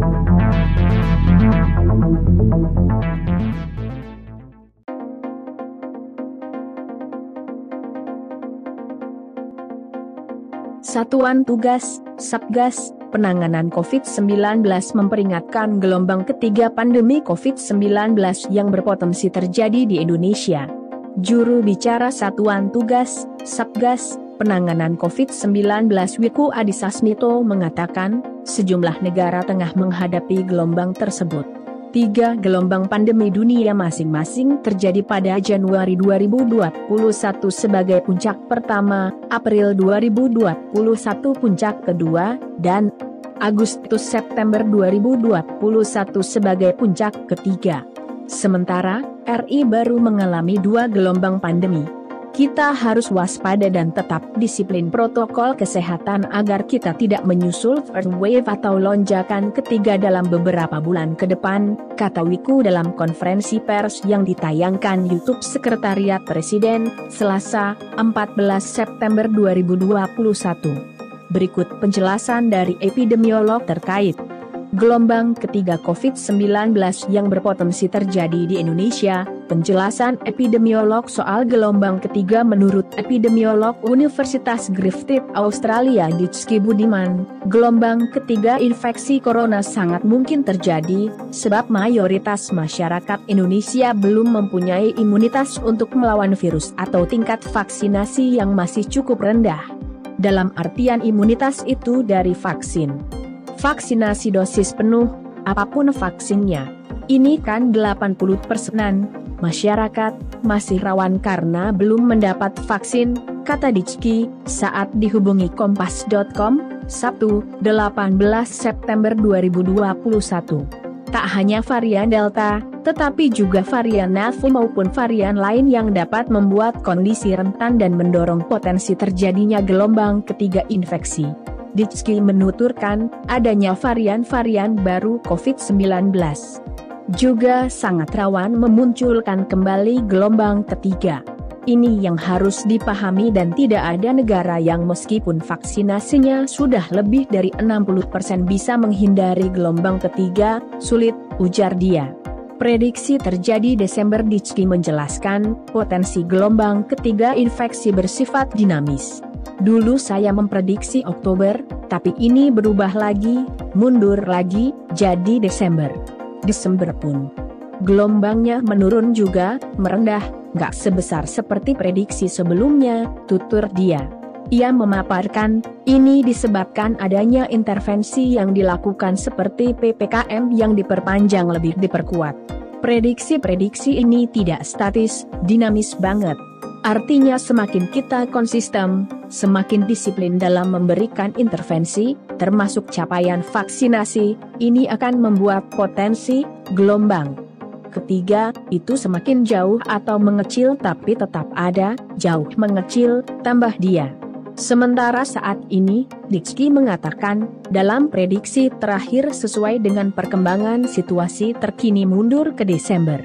Satuan Tugas, Satgas, Penanganan COVID-19 memperingatkan gelombang ketiga pandemi COVID-19 yang berpotensi terjadi di Indonesia. Juru bicara Satuan Tugas, Satgas, Penanganan COVID-19 Wiku Adhisa Smito mengatakan, sejumlah negara tengah menghadapi gelombang tersebut. 3 gelombang pandemi dunia masing-masing terjadi pada Januari 2021 sebagai puncak pertama, April 2021 puncak kedua, dan Agustus-September 2021 sebagai puncak ketiga. Sementara, RI baru mengalami 2 gelombang pandemi. Kita harus waspada dan tetap disiplin protokol kesehatan agar kita tidak menyusul third wave atau lonjakan ketiga dalam beberapa bulan ke depan, kata Wiku dalam konferensi pers yang ditayangkan YouTube Sekretariat Presiden, Selasa, 14 September 2021. Berikut penjelasan dari epidemiolog terkait gelombang ketiga COVID-19 yang berpotensi terjadi di Indonesia. Penjelasan epidemiolog soal gelombang ketiga menurut epidemiolog Universitas Griffith Australia Dickie Budiman, gelombang ketiga infeksi corona sangat mungkin terjadi, sebab mayoritas masyarakat Indonesia belum mempunyai imunitas untuk melawan virus atau tingkat vaksinasi yang masih cukup rendah. Dalam artian imunitas itu dari vaksin. Vaksinasi dosis penuh, apapun vaksinnya. Ini kan 80%-an, masyarakat masih rawan karena belum mendapat vaksin, kata Dickie, saat dihubungi Kompas.com, Sabtu, 18 September 2021. Tak hanya varian Delta, tetapi juga varian Alpha maupun varian lain yang dapat membuat kondisi rentan dan mendorong potensi terjadinya gelombang ketiga infeksi. Dickie menuturkan, adanya varian-varian baru COVID-19 juga sangat rawan memunculkan kembali gelombang ketiga. Ini yang harus dipahami dan tidak ada negara yang meskipun vaksinasinya sudah lebih dari 60% bisa menghindari gelombang ketiga, sulit, ujar dia. Prediksi terjadi Desember. Dickie menjelaskan, potensi gelombang ketiga infeksi bersifat dinamis. Dulu saya memprediksi Oktober, tapi ini berubah lagi, mundur lagi, jadi Desember. Desember pun gelombangnya menurun juga, merendah, nggak sebesar seperti prediksi sebelumnya, tutur dia. Ia memaparkan, ini disebabkan adanya intervensi yang dilakukan seperti PPKM yang diperpanjang lebih diperkuat. Prediksi-prediksi ini tidak statis, dinamis banget. Artinya semakin kita konsisten, semakin disiplin dalam memberikan intervensi, termasuk capaian vaksinasi, ini akan membuat potensi gelombang ketiga itu semakin jauh atau mengecil tapi tetap ada, jauh mengecil, tambah dia. Sementara saat ini, Dickie mengatakan, dalam prediksi terakhir sesuai dengan perkembangan situasi terkini mundur ke Desember.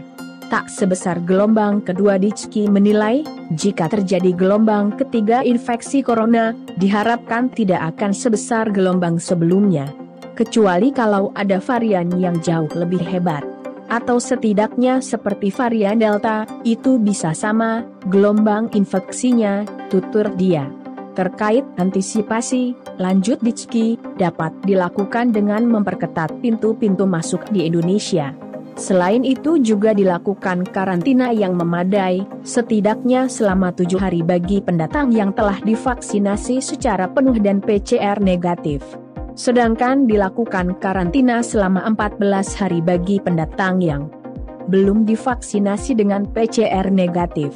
Tak sebesar gelombang kedua. Dickie menilai, jika terjadi gelombang ketiga infeksi corona, diharapkan tidak akan sebesar gelombang sebelumnya. Kecuali kalau ada varian yang jauh lebih hebat. Atau setidaknya seperti varian Delta, itu bisa sama, gelombang infeksinya, tutur dia. Terkait antisipasi, lanjut Dickie, dapat dilakukan dengan memperketat pintu-pintu masuk di Indonesia. Selain itu juga dilakukan karantina yang memadai, setidaknya selama 7 hari bagi pendatang yang telah divaksinasi secara penuh dan PCR negatif. Sedangkan dilakukan karantina selama 14 hari bagi pendatang yang belum divaksinasi dengan PCR negatif.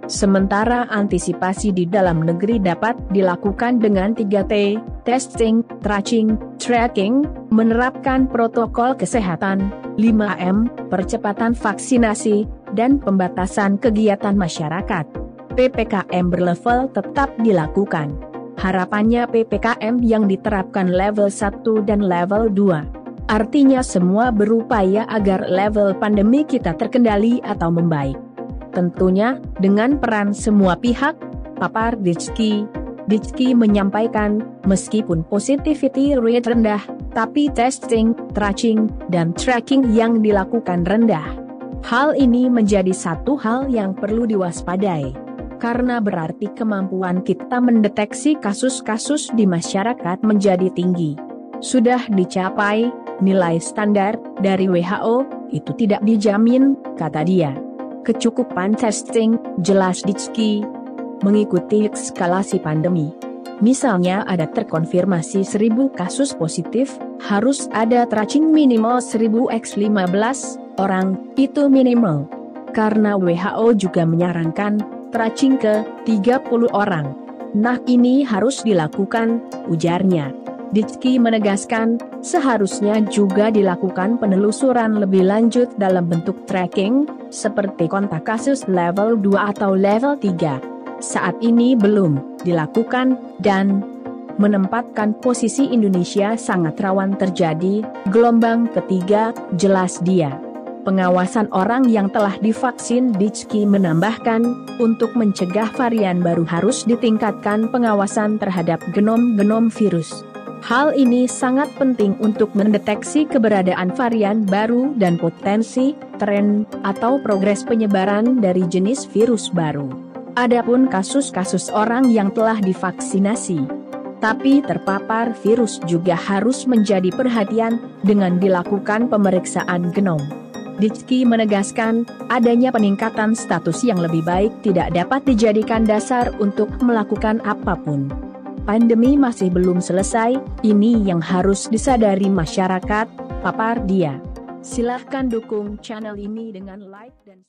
Sementara antisipasi di dalam negeri dapat dilakukan dengan 3T, testing, tracking, menerapkan protokol kesehatan, 5M, percepatan vaksinasi, dan pembatasan kegiatan masyarakat. PPKM berlevel tetap dilakukan. Harapannya PPKM yang diterapkan level 1 dan level 2. Artinya semua berupaya agar level pandemi kita terkendali atau membaik. Tentunya, dengan peran semua pihak, papar Dickie. Dickie menyampaikan, meskipun positivity rate rendah, tapi testing, tracing, dan tracking yang dilakukan rendah. Hal ini menjadi satu hal yang perlu diwaspadai, karena berarti kemampuan kita mendeteksi kasus-kasus di masyarakat menjadi tinggi. Sudah dicapai nilai standar dari WHO, itu tidak dijamin, kata dia. Kecukupan testing, jelas Ditsky, mengikuti eskalasi pandemi. Misalnya ada terkonfirmasi 1000 kasus positif, harus ada tracing minimal 1000x15 orang, itu minimal. Karena WHO juga menyarankan tracing ke 30 orang. Nah ini harus dilakukan, ujarnya. Ditsky menegaskan, seharusnya juga dilakukan penelusuran lebih lanjut dalam bentuk tracking, seperti kontak kasus level 2 atau level 3. Saat ini belum dilakukan, dan menempatkan posisi Indonesia sangat rawan terjadi gelombang ketiga, jelas dia. Pengawasan orang yang telah divaksin. Ditsky menambahkan, untuk mencegah varian baru harus ditingkatkan pengawasan terhadap genom-genom virus. Hal ini sangat penting untuk mendeteksi keberadaan varian baru dan potensi, tren, atau progres penyebaran dari jenis virus baru. Adapun kasus-kasus orang yang telah divaksinasi tapi terpapar virus juga harus menjadi perhatian dengan dilakukan pemeriksaan genom. Ditsky menegaskan, adanya peningkatan status yang lebih baik tidak dapat dijadikan dasar untuk melakukan apapun. Pandemi masih belum selesai, ini yang harus disadari masyarakat, papar dia. Silahkan dukung channel ini dengan like dan